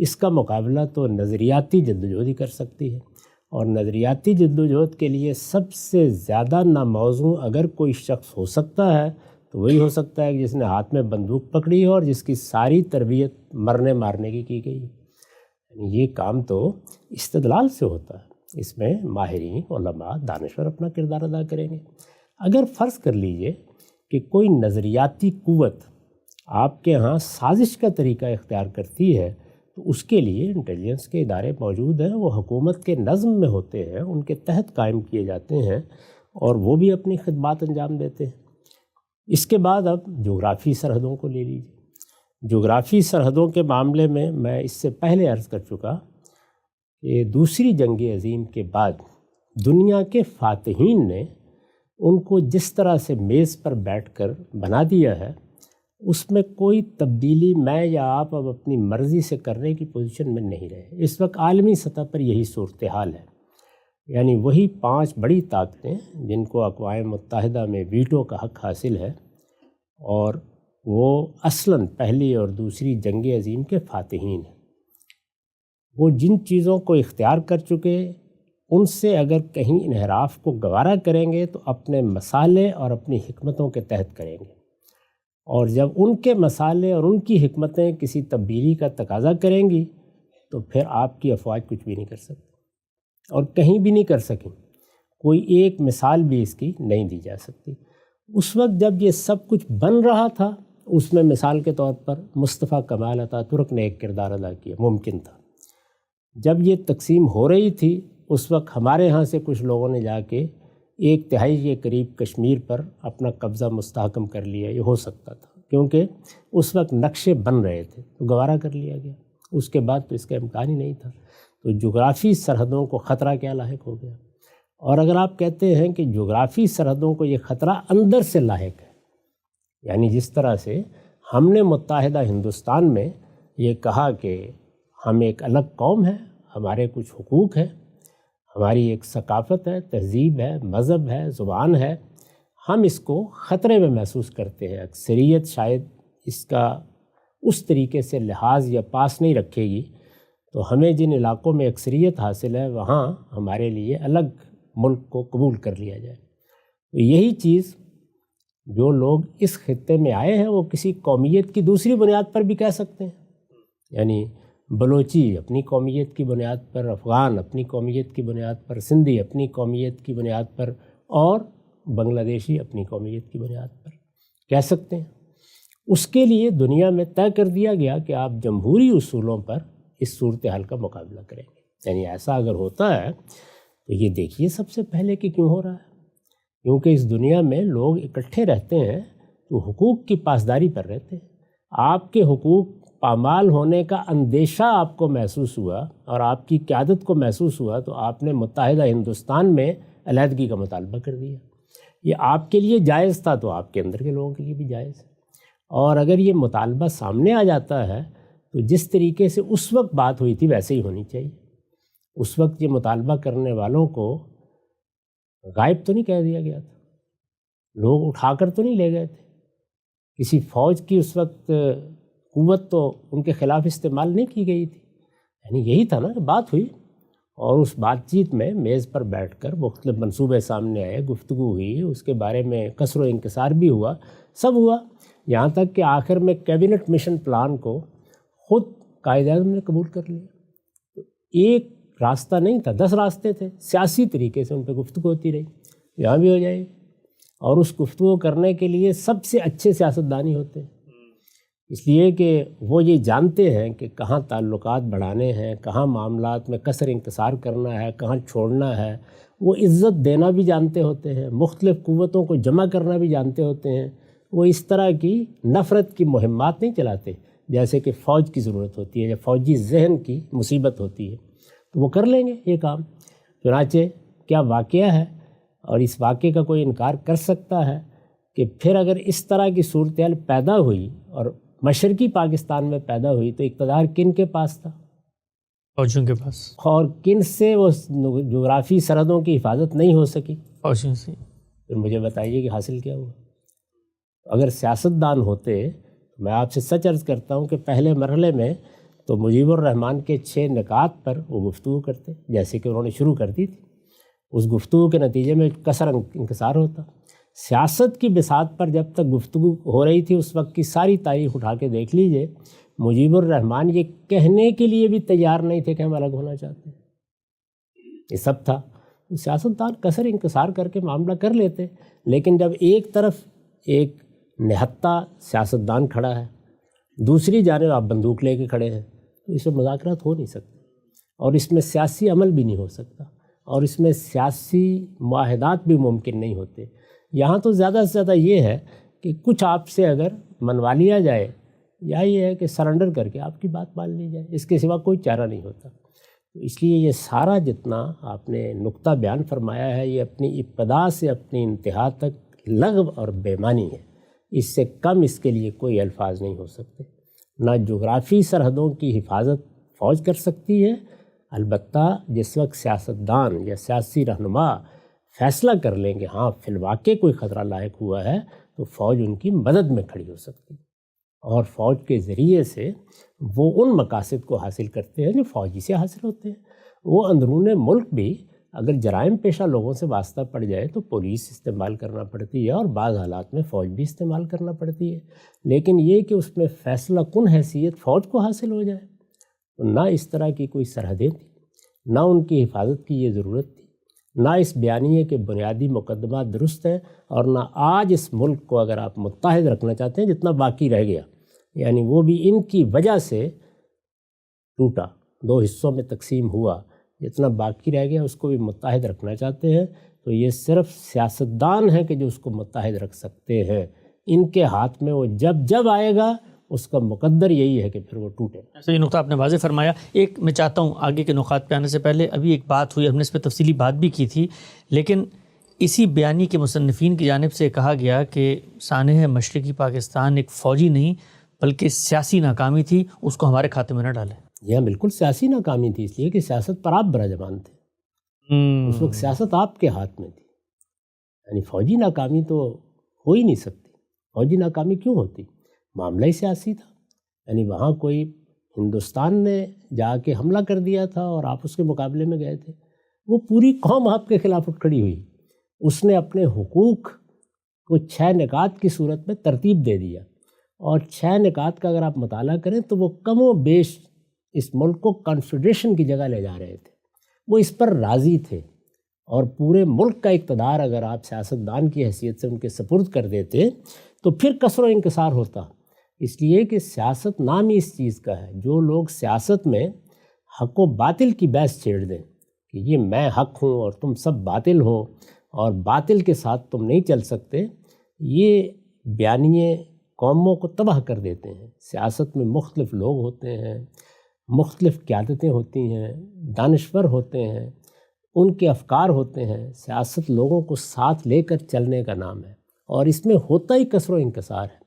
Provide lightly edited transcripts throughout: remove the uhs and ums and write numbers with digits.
اس کا مقابلہ تو نظریاتی جدوجہد ہی کر سکتی ہے، اور نظریاتی جدوجہد کے لیے سب سے زیادہ ناموزوں اگر کوئی شخص ہو سکتا ہے تو وہی ہو سکتا ہے کہ جس نے ہاتھ میں بندوق پکڑی ہو اور جس کی ساری تربیت مرنے مارنے کی گئی ہے۔ یعنی یہ کام تو استدلال سے ہوتا ہے، اس میں ماہرین، علماء، دانشور اپنا کردار ادا کریں گے۔ اگر فرض کر لیجئے کہ کوئی نظریاتی قوت آپ کے ہاں سازش کا طریقہ اختیار کرتی ہے تو اس کے لیے انٹیلیجنس کے ادارے موجود ہیں، وہ حکومت کے نظم میں ہوتے ہیں، ان کے تحت قائم کیے جاتے ہیں اور وہ بھی اپنی خدمات انجام دیتے ہیں۔ اس کے بعد اب جغرافی سرحدوں کو لے لیجیے۔ جغرافی سرحدوں کے معاملے میں اس سے پہلے عرض کر چکا کہ دوسری جنگ عظیم کے بعد دنیا کے فاتحین نے ان کو جس طرح سے میز پر بیٹھ کر بنا دیا ہے، اس میں کوئی تبدیلی میں یا آپ اب اپنی مرضی سے کرنے کی پوزیشن میں نہیں رہے۔ اس وقت عالمی سطح پر یہی صورتحال ہے، یعنی وہی 5 بڑی طاقتیں جن کو اقوام متحدہ میں ویٹو کا حق حاصل ہے، اور وہ اصلاً پہلی اور دوسری جنگ عظیم کے فاتحین ہیں، وہ جن چیزوں کو اختیار کر چکے ان سے اگر کہیں انحراف کو گوارا کریں گے تو اپنے مصالحے اور اپنی حکمتوں کے تحت کریں گے، اور جب ان کے مصالحے اور ان کی حکمتیں کسی تبدیلی کا تقاضا کریں گی تو پھر آپ کی افواج کچھ بھی نہیں کر سکتی اور کہیں بھی نہیں کر سکیں۔ کوئی ایک مثال بھی اس کی نہیں دی جا سکتی۔ اس وقت جب یہ سب کچھ بن رہا تھا، اس میں مثال کے طور پر مصطفیٰ کمال اتا ترک نے ایک کردار ادا کیا، ممکن تھا۔ جب یہ تقسیم ہو رہی تھی اس وقت ہمارے ہاں سے کچھ لوگوں نے جا کے 1/3 کے قریب کشمیر پر اپنا قبضہ مستحکم کر لیا، یہ ہو سکتا تھا کیونکہ اس وقت نقشے بن رہے تھے تو گوارا کر لیا گیا، اس کے بعد تو اس کا امکان ہی نہیں تھا۔ تو جغرافی سرحدوں کو خطرہ کیا لاحق ہو گیا؟ اور اگر آپ کہتے ہیں کہ جغرافی سرحدوں کو یہ خطرہ اندر سے لاحق ہے، یعنی جس طرح سے ہم نے متحدہ ہندوستان میں یہ کہا کہ ہم ایک الگ قوم ہے، ہمارے کچھ حقوق ہیں، ہماری ایک ثقافت ہے، تہذیب ہے، مذہب ہے، زبان ہے، ہم اس کو خطرے میں محسوس کرتے ہیں۔ اکثریت شاید اس کا اس طریقے سے لحاظ یا پاس نہیں رکھے گی، تو ہمیں جن علاقوں میں اکثریت حاصل ہے وہاں ہمارے لیے الگ ملک کو قبول کر لیا جائے۔ تو یہی چیز جو لوگ اس خطے میں آئے ہیں وہ کسی قومیت کی دوسری بنیاد پر بھی کہہ سکتے ہیں، یعنی بلوچی اپنی قومیت کی بنیاد پر، افغان اپنی قومیت کی بنیاد پر، سندھی اپنی قومیت کی بنیاد پر، اور بنگلہ دیشی اپنی قومیت کی بنیاد پر کہہ سکتے ہیں۔ اس کے لیے دنیا میں طے کر دیا گیا کہ آپ جمہوری اصولوں پر اس صورتحال کا مقابلہ کریں گے۔ یعنی ایسا اگر ہوتا ہے تو یہ دیکھیے سب سے پہلے کہ کیوں ہو رہا ہے، کیونکہ اس دنیا میں لوگ اکٹھے رہتے ہیں تو حقوق کی پاسداری پر رہتے ہیں۔ آپ کے حقوق پامال ہونے کا اندیشہ آپ کو محسوس ہوا اور آپ کی قیادت کو محسوس ہوا تو آپ نے متحدہ ہندوستان میں علیحدگی کا مطالبہ کر دیا۔ یہ آپ کے لیے جائز تھا تو آپ کے اندر کے لوگوں کے لیے بھی جائز ہے، اور اگر یہ مطالبہ سامنے آ جاتا ہے تو جس طریقے سے اس وقت بات ہوئی تھی ویسے ہی ہونی چاہیے۔ اس وقت یہ مطالبہ کرنے والوں کو غائب تو نہیں کہہ دیا گیا تھا، لوگ اٹھا کر تو نہیں لے گئے تھے، کسی فوج کی اس وقت قوت تو ان کے خلاف استعمال نہیں کی گئی تھی۔ یعنی یہی تھا نا کہ بات ہوئی، اور اس بات چیت میں میز پر بیٹھ کر مختلف منصوبے سامنے آئے، گفتگو ہوئی، اس کے بارے میں کسر و انکسار بھی ہوا، سب ہوا، یہاں تک کہ آخر میں کیبنٹ مشن پلان کو خود قائد اعظم نے قبول کر لیا۔ تو ایک راستہ نہیں تھا، 10 راستے تھے، سیاسی طریقے سے ان پہ گفتگو ہوتی رہی، یہاں بھی ہو جائے گی۔ اور اس گفتگو کرنے کے لیے سب سے اچھے سیاستدانی ہوتے ہیں، اس لیے کہ وہ یہ جانتے ہیں کہ کہاں تعلقات بڑھانے ہیں، کہاں معاملات میں کسر انکسار کرنا ہے، کہاں چھوڑنا ہے۔ وہ عزت دینا بھی جانتے ہوتے ہیں، مختلف قوتوں کو جمع کرنا بھی جانتے ہوتے ہیں۔ وہ اس طرح کی نفرت کی مہمات نہیں چلاتے جیسے کہ فوج کی ضرورت ہوتی ہے یا فوجی ذہن کی مصیبت ہوتی ہے، تو وہ کر لیں گے یہ کام۔ چنانچہ کیا واقعہ ہے، اور اس واقعے کا کوئی انکار کر سکتا ہے کہ پھر اگر اس طرح کی صورتحال پیدا ہوئی اور مشرقی پاکستان میں پیدا ہوئی تو اقتدار کن کے پاس تھا؟ فوجیوں کے پاس۔ اور کن سے وہ جغرافی سرحدوں کی حفاظت نہیں ہو سکی؟ فوجیوں سے۔ پھر مجھے بتائیے کہ حاصل کیا ہوا؟ اگر سیاستدان ہوتے، میں آپ سے سچ عرض کرتا ہوں کہ پہلے مرحلے میں تو مجیب الرحمان کے 6 نکات پر وہ گفتگو کرتے، جیسے کہ انہوں نے شروع کر دی تھی۔ اس گفتگو کے نتیجے میں کثر انکسار ہوتا۔ سیاست کی بساط پر جب تک گفتگو ہو رہی تھی اس وقت کی ساری تاریخ اٹھا کے دیکھ لیجئے، مجیب الرحمان یہ کہنے کے لیے بھی تیار نہیں تھے کہ ہم الگ ہونا چاہتے ہیں، یہ سب تھا۔ سیاستدان کثر انکسار کر کے معاملہ کر لیتے، لیکن جب ایک طرف ایک نہتہ سیاستدان کھڑا ہے، دوسری جانب آپ بندوق لے کے کھڑے ہیں، تو اس میں مذاکرات ہو نہیں سکتے، اور اس میں سیاسی عمل بھی نہیں ہو سکتا، اور اس میں سیاسی معاہدات بھی ممکن نہیں ہوتے۔ یہاں تو زیادہ سے زیادہ یہ ہے کہ کچھ آپ سے اگر منوا لیا جائے، یا یہ ہے کہ سرنڈر کر کے آپ کی بات مان لی جائے، اس کے سوا کوئی چارہ نہیں ہوتا۔ تو اس لیے یہ سارا جتنا آپ نے نقطہ بیان فرمایا ہے، یہ اپنی ابتدا سے اپنی انتہا تک لغو اور بے معنی ہے۔ اس سے کم اس کے لیے کوئی الفاظ نہیں ہو سکتے۔ نہ جغرافی سرحدوں کی حفاظت فوج کر سکتی ہے، البتہ جس وقت سیاستدان یا سیاسی رہنما فیصلہ کر لیں گے ہاں فی الواقع کوئی خطرہ لاحق ہوا ہے، تو فوج ان کی مدد میں کھڑی ہو سکتی ہے، اور فوج کے ذریعے سے وہ ان مقاصد کو حاصل کرتے ہیں جو فوجی سے حاصل ہوتے ہیں۔ وہ اندرون ملک بھی اگر جرائم پیشہ لوگوں سے واسطہ پڑ جائے تو پولیس استعمال کرنا پڑتی ہے، اور بعض حالات میں فوج بھی استعمال کرنا پڑتی ہے، لیکن یہ کہ اس میں فیصلہ کن حیثیت فوج کو حاصل ہو جائے، تو نہ اس طرح کی کوئی سرحدیں تھیں، نہ ان کی حفاظت کی یہ ضرورت تھی، نہ اس بیانیے کے بنیادی مقدمات درست ہیں، اور نہ آج اس ملک کو اگر آپ متحد رکھنا چاہتے ہیں جتنا باقی رہ گیا، یعنی وہ بھی ان کی وجہ سے ٹوٹا، 2 حصوں میں تقسیم ہوا، جتنا باقی رہ گیا اس کو بھی متحد رکھنا چاہتے ہیں، تو یہ صرف سیاستدان ہیں کہ جو اس کو متحد رکھ سکتے ہیں۔ ان کے ہاتھ میں وہ جب آئے گا اس کا مقدر یہی ہے کہ پھر وہ ٹوٹے۔ ایسا یہ نقطہ آپ نے واضح فرمایا۔ ایک میں چاہتا ہوں آگے کے نقاط پہ آنے سے پہلے ابھی ایک بات ہوئی، ہم نے اس پہ تفصیلی بات بھی کی تھی، لیکن اسی بیانی کے مصنفین کی جانب سے کہا گیا کہ سانحہ مشرقی پاکستان ایک فوجی نہیں بلکہ سیاسی ناکامی تھی، اس کو ہمارے کھاتے میں نہ ڈالیں۔ یہ بالکل سیاسی ناکامی تھی، اس لیے کہ سیاست پر آپ براجمان تھے، اس وقت سیاست آپ کے ہاتھ میں تھی، یعنی فوجی ناکامی تو ہو ہی نہیں سکتی۔ فوجی ناکامی کیوں ہوتی؟ معاملہ ہی سیاسی تھا، یعنی وہاں کوئی ہندوستان نے جا کے حملہ کر دیا تھا اور آپ اس کے مقابلے میں گئے تھے، وہ پوری قوم آپ کے خلاف اٹھ کھڑی ہوئی، اس نے اپنے حقوق کو 6 نکات کی صورت میں ترتیب دے دیا، اور 6 نکات کا اگر آپ مطالعہ کریں تو وہ کم و بیش اس ملک کو کنفیڈریشن کی جگہ لے جا رہے تھے، وہ اس پر راضی تھے، اور پورے ملک کا اقتدار اگر آپ سیاستدان کی حیثیت سے ان کے سپرد کر دیتے تو پھر کثر و انکسار ہوتا۔ اس لیے کہ سیاست نام ہی اس چیز کا ہے، جو لوگ سیاست میں حق و باطل کی بحث چھیڑ دیں کہ یہ میں حق ہوں اور تم سب باطل ہو اور باطل کے ساتھ تم نہیں چل سکتے، یہ بیانیے قوموں کو تباہ کر دیتے ہیں۔ سیاست میں مختلف لوگ ہوتے ہیں، مختلف قیادتیں ہوتی ہیں، دانشور ہوتے ہیں، ان کے افکار ہوتے ہیں۔ سیاست لوگوں کو ساتھ لے کر چلنے کا نام ہے، اور اس میں ہوتا ہی کثر و انکسار ہے۔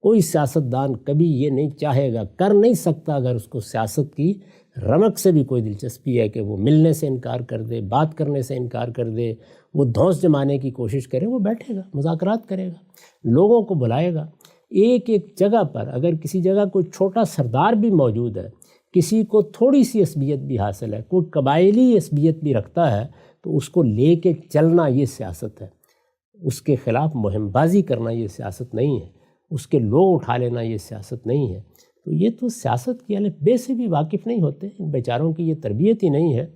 کوئی سیاستدان کبھی یہ نہیں چاہے گا، کر نہیں سکتا اگر اس کو سیاست کی رمق سے بھی کوئی دلچسپی ہے کہ وہ ملنے سے انکار کر دے، بات کرنے سے انکار کر دے، وہ دھونس جمانے کی کوشش کرے، وہ بیٹھے گا، مذاکرات کرے گا، لوگوں کو بلائے گا۔ ایک جگہ پر اگر کسی جگہ کوئی چھوٹا سردار بھی موجود ہے، کسی کو تھوڑی سی عصبیت بھی حاصل ہے، کوئی قبائلی عصبیت بھی رکھتا ہے، تو اس کو لے کے چلنا یہ سیاست ہے۔ اس کے خلاف مہم بازی کرنا یہ سیاست نہیں ہے، اس کے لوگ اٹھا لینا یہ سیاست نہیں ہے۔ تو یہ تو سیاست کی الف بے سے بھی واقف نہیں ہوتے، ان بیچاروں کی یہ تربیت ہی نہیں ہے،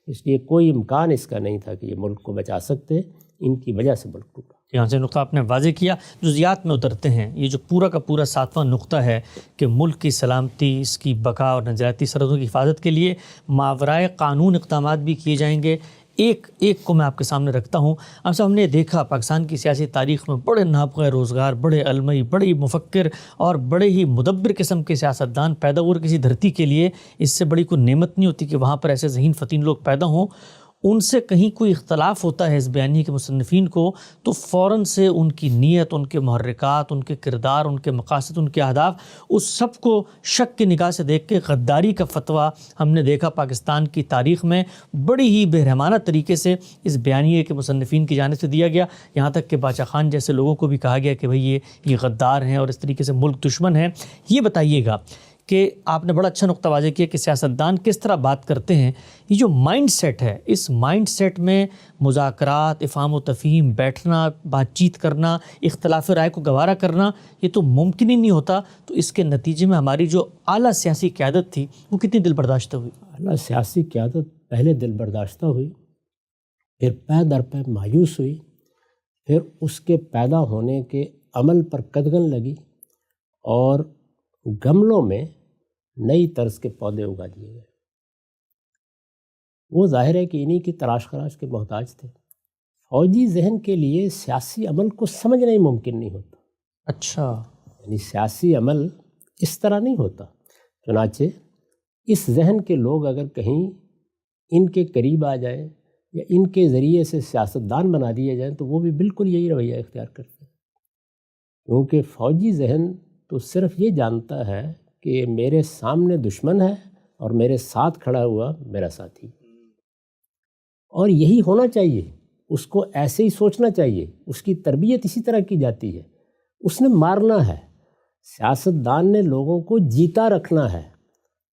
اس لیے کوئی امکان اس کا نہیں تھا کہ یہ ملک کو بچا سکتے، ان کی وجہ سے ملک ٹوٹا۔ یہاں سے نقطہ آپ نے واضح کیا، جزیات میں اترتے ہیں۔ یہ جو پورا کا پورا 7واں نقطہ ہے کہ ملک کی سلامتی، اس کی بقا اور نظریاتی سرحدوں کی حفاظت کے لیے ماورائے قانون اقدامات بھی کیے جائیں گے۔ ایک کو میں آپ کے سامنے رکھتا ہوں۔ اب ہم نے دیکھا پاکستان کی سیاسی تاریخ میں بڑے نابغہ روزگار، بڑے علمی، بڑی مفکر اور بڑے ہی مدبر قسم کے سیاستدان پیدا ہوئے کسی دھرتی کے لیے، اس سے بڑی کوئی نعمت نہیں ہوتی کہ وہاں پر ایسے ذہین فتین لوگ پیدا ہوں۔ ان سے کہیں کوئی اختلاف ہوتا ہے اس بیانیے کے مصنفین کو تو فوراً سے ان کی نیت، ان کے محرکات، ان کے کردار، ان کے مقاصد، ان کے اہداف، اس سب کو شک کی نگاہ سے دیکھ کے غداری کا فتویٰ ہم نے دیکھا پاکستان کی تاریخ میں بڑی ہی بے رحمانہ طریقے سے اس بیانیے کے مصنفین کی جانب سے دیا گیا، یہاں تک کہ باچا خان جیسے لوگوں کو بھی کہا گیا کہ بھئی یہ غدار ہیں اور اس طریقے سے ملک دشمن ہیں۔ یہ بتائیے گا کہ آپ نے بڑا اچھا نقطہ واضح کیا کہ سیاستدان کس طرح بات کرتے ہیں. یہ جو مائنڈ سیٹ ہے، اس مائنڈ سیٹ میں مذاکرات، افہام و تفہیم، بیٹھنا، بات چیت کرنا، اختلاف رائے کو گوارا کرنا، یہ تو ممکن ہی نہیں ہوتا. تو اس کے نتیجے میں ہماری جو اعلیٰ سیاسی قیادت تھی وہ کتنی دل برداشتہ ہوئی. اعلیٰ سیاسی قیادت پہلے دل برداشتہ ہوئی، پھر پے در پے مایوس ہوئی، پھر اس کے پیدا ہونے کے عمل پر قدغن لگی اور گملوں میں نئی طرز کے پودے اگا دیے گئے. وہ ظاہر ہے کہ انہی کی تراش خراش کے محتاج تھے. فوجی ذہن کے لیے سیاسی عمل کو سمجھنا ہی ممکن نہیں ہوتا. اچھا، یعنی سیاسی عمل اس طرح نہیں ہوتا. چنانچہ اس ذہن کے لوگ اگر کہیں ان کے قریب آ جائیں یا ان کے ذریعے سے سیاستدان بنا دیے جائیں تو وہ بھی بالکل یہی رویہ اختیار کرتے ہیں. کیونکہ فوجی ذہن تو صرف یہ جانتا ہے کہ میرے سامنے دشمن ہے اور میرے ساتھ کھڑا ہوا میرا ساتھی، اور یہی ہونا چاہیے. اس کو ایسے ہی سوچنا چاہیے. اس کی تربیت اسی طرح کی جاتی ہے. اس نے مارنا ہے. سیاستدان نے لوگوں کو جیتا رکھنا ہے،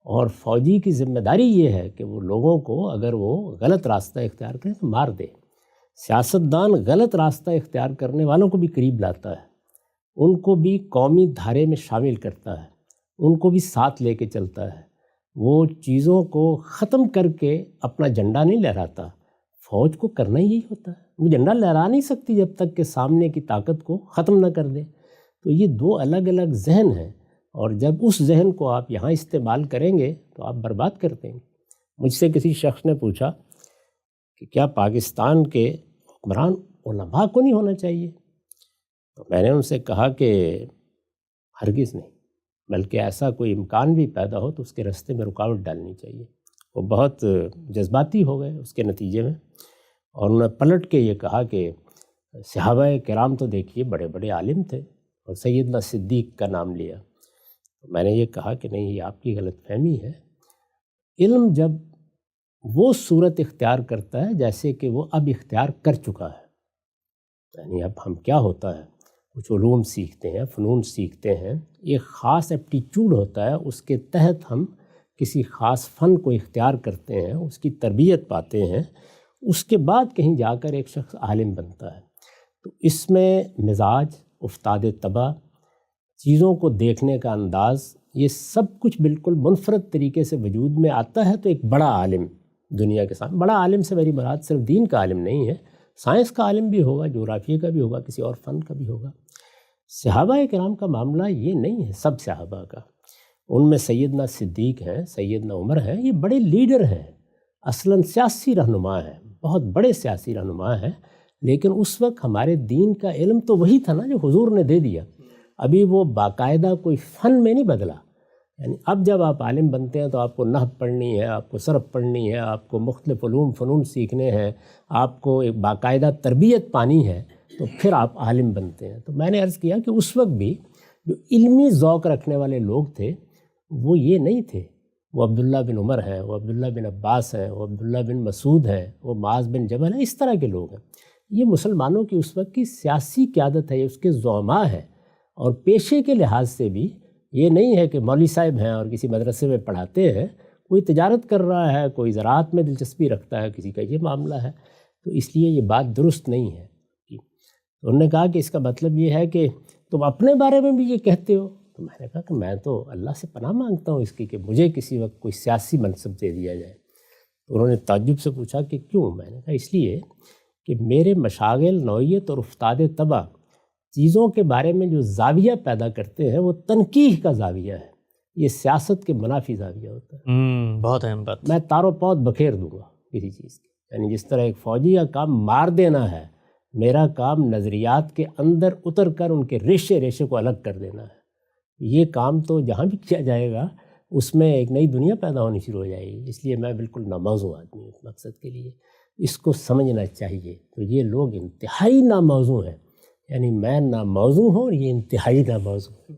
اور فوجی کی ذمہ داری یہ ہے کہ وہ لوگوں کو اگر وہ غلط راستہ اختیار کریں تو مار دے. سیاستدان غلط راستہ اختیار کرنے والوں کو بھی قریب لاتا ہے، ان کو بھی قومی دھارے میں شامل کرتا ہے، ان کو بھی ساتھ لے کے چلتا ہے. وہ چیزوں کو ختم کر کے اپنا جھنڈا نہیں لہراتا. فوج کو کرنا ہی یہی ہوتا ہے. وہ جھنڈا لہرا نہیں سکتی جب تک کہ سامنے کی طاقت کو ختم نہ کر دے. تو یہ دو الگ الگ ذہن ہیں، اور جب اس ذہن کو آپ یہاں استعمال کریں گے تو آپ برباد کر دیں گے. مجھ سے کسی شخص نے پوچھا کہ کیا پاکستان کے حکمران علماء کو نہیں ہونا چاہیے؟ تو میں نے ان سے کہا کہ ہرگز نہیں، بلکہ ایسا کوئی امکان بھی پیدا ہو تو اس کے راستے میں رکاوٹ ڈالنی چاہیے. وہ بہت جذباتی ہو گئے اس کے نتیجے میں، اور انہوں نے پلٹ کے یہ کہا کہ صحابہ کرام تو دیکھیے بڑے بڑے عالم تھے، اور سیدنا صدیق کا نام لیا. میں نے یہ کہا کہ نہیں، یہ آپ کی غلط فہمی ہے. علم جب وہ صورت اختیار کرتا ہے جیسے کہ وہ اب اختیار کر چکا ہے، یعنی اب ہم کیا ہوتا ہے، کچھ علوم سیکھتے ہیں، فنون سیکھتے ہیں، ایک خاص ایپٹیچیوڈ ہوتا ہے، اس کے تحت ہم کسی خاص فن کو اختیار کرتے ہیں، اس کی تربیت پاتے ہیں، اس کے بعد کہیں جا کر ایک شخص عالم بنتا ہے. تو اس میں مزاج، افتاد طبع، چیزوں کو دیکھنے کا انداز، یہ سب کچھ بالکل منفرد طریقے سے وجود میں آتا ہے. تو ایک بڑا عالم دنیا کے سامنے، بڑا عالم سے میری مراد صرف دین کا عالم نہیں ہے، سائنس کا عالم بھی ہوگا، جغرافیہ کا بھی ہوگا، کسی اور فن کا بھی ہوگا. صحابہ کرام کا معاملہ یہ نہیں ہے. سب صحابہ کا، ان میں سیدنا صدیق ہیں، سیدنا عمر ہیں، یہ بڑے لیڈر ہیں، اصلاً سیاسی رہنما ہیں، بہت بڑے سیاسی رہنما ہیں. لیکن اس وقت ہمارے دین کا علم تو وہی تھا نا جو حضور نے دے دیا. ابھی وہ باقاعدہ کوئی فن میں نہیں بدلا. یعنی اب جب آپ عالم بنتے ہیں تو آپ کو نحو پڑھنی ہے، آپ کو صرف پڑھنی ہے، آپ کو مختلف علوم فنون سیکھنے ہیں، آپ کو ایک باقاعدہ تربیت پانی ہے، تو پھر آپ عالم بنتے ہیں. تو میں نے عرض کیا کہ اس وقت بھی جو علمی ذوق رکھنے والے لوگ تھے وہ یہ نہیں تھے. وہ عبداللہ بن عمر ہیں، وہ عبداللہ بن عباس ہیں، وہ عبداللہ بن مسعود ہیں، وہ معاذ بن جبل ہیں، اس طرح کے لوگ ہیں. یہ مسلمانوں کی اس وقت کی سیاسی قیادت ہے، یہ اس کے زعماء ہے. اور پیشے کے لحاظ سے بھی یہ نہیں ہے کہ مولوی صاحب ہیں اور کسی مدرسے میں پڑھاتے ہیں، کوئی تجارت کر رہا ہے، کوئی زراعت میں دلچسپی رکھتا ہے، کسی کا یہ معاملہ ہے. تو اس لیے یہ بات درست نہیں ہے. تو انہوں نے کہا کہ اس کا مطلب یہ ہے کہ تم اپنے بارے میں بھی یہ کہتے ہو. تو میں نے کہا کہ میں تو اللہ سے پناہ مانگتا ہوں اس کی کہ مجھے کسی وقت کوئی سیاسی منصب دے دیا جائے. تو انہوں نے تعجب سے پوچھا کہ کیوں؟ میں نے کہا اس لیے کہ میرے مشاغل، نوعیت اور افتاد طبع چیزوں کے بارے میں جو زاویہ پیدا کرتے ہیں وہ تنقیح کا زاویہ ہے. یہ سیاست کے منافی زاویہ ہوتا ہے. بہت اہم بات. میں تارو پود بکھیر دوں گا کسی چیز کی. یعنی جس طرح ایک فوجی کا کام مار دینا ہے، میرا کام نظریات کے اندر اتر کر ان کے ریشے ریشے کو الگ کر دینا ہے. یہ کام تو جہاں بھی کیا جائے گا اس میں ایک نئی دنیا پیدا ہونی شروع ہو جائے گی. اس لیے میں بالکل ناموزوں آدمی ہوں اس مقصد کے لیے. اس کو سمجھنا چاہیے. تو یہ لوگ انتہائی ناموزوں ہیں، یعنی میں ناموزوں ہوں اور یہ انتہائی ناموزوں ہیں.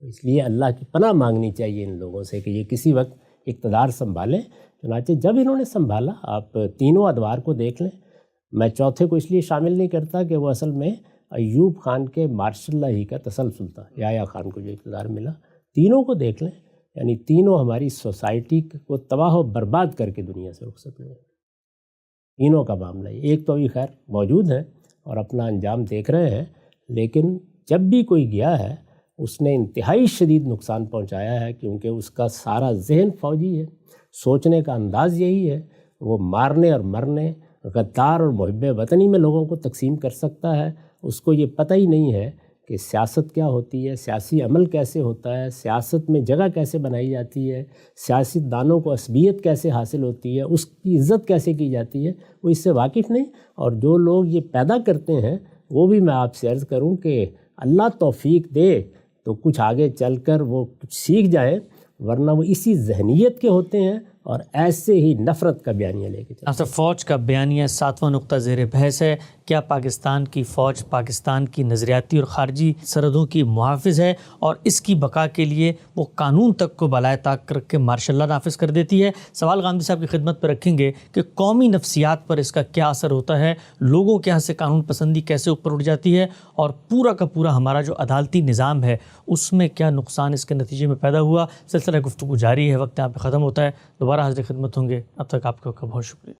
اس لیے اللہ کی پناہ مانگنی چاہیے ان لوگوں سے کہ یہ کسی وقت اقتدار سنبھالیں. چنانچہ جب انہوں نے سنبھالا، آپ تینوں ادوار کو دیکھ لیں. میں چوتھے کو اس لیے شامل نہیں کرتا کہ وہ اصل میں ایوب خان کے مارشل لا ہی کا تسلسل تھا، یحییٰ خان کو جو اقتدار ملا. تینوں کو دیکھ لیں، یعنی تینوں ہماری سوسائٹی کو تباہ و برباد کر کے دنیا سے رخصت ہوئے. تینوں کا معاملہ ہے. ایک تو ابھی خیر موجود ہیں اور اپنا انجام دیکھ رہے ہیں، لیکن جب بھی کوئی گیا ہے اس نے انتہائی شدید نقصان پہنچایا ہے، کیونکہ اس کا سارا ذہن فوجی ہے، سوچنے کا انداز یہی ہے. وہ مارنے اور مرنے، غدار اور محب وطنی میں لوگوں کو تقسیم کر سکتا ہے. اس کو یہ پتہ ہی نہیں ہے کہ سیاست کیا ہوتی ہے، سیاسی عمل کیسے ہوتا ہے، سیاست میں جگہ کیسے بنائی جاتی ہے، سیاست دانوں کو عصبیت کیسے حاصل ہوتی ہے، اس کی عزت کیسے کی جاتی ہے، وہ اس سے واقف نہیں. اور جو لوگ یہ پیدا کرتے ہیں وہ بھی میں آپ سے عرض کروں کہ اللہ توفیق دے تو کچھ آگے چل کر وہ کچھ سیکھ جائیں، ورنہ وہ اسی ذہنیت کے ہوتے ہیں اور ایسے ہی نفرت کا بیانیہ لے کے چلتے ہیں. ناصر، فوج کا بیانیہ 7واں نقطہ زیر بحث ہے. کیا پاکستان کی فوج پاکستان کی نظریاتی اور خارجی سرحدوں کی محافظ ہے اور اس کی بقا کے لیے وہ قانون تک کو بالائے طاق رکھ کے مارشل لا نافذ کر دیتی ہے؟ سوال غامدی صاحب کی خدمت پر رکھیں گے کہ قومی نفسیات پر اس کا کیا اثر ہوتا ہے، لوگوں کے یہاں سے قانون پسندی کیسے اوپر اٹھ جاتی ہے، اور پورا کا پورا ہمارا جو عدالتی نظام ہے اس میں کیا نقصان اس کے نتیجے میں پیدا ہوا. سلسلہ گفتگو جاری ہے، وقت یہاں پہ ختم ہوتا ہے. دوبارہ حاضر خدمت ہوں گے، اب تک آپ کا بہت شکریہ.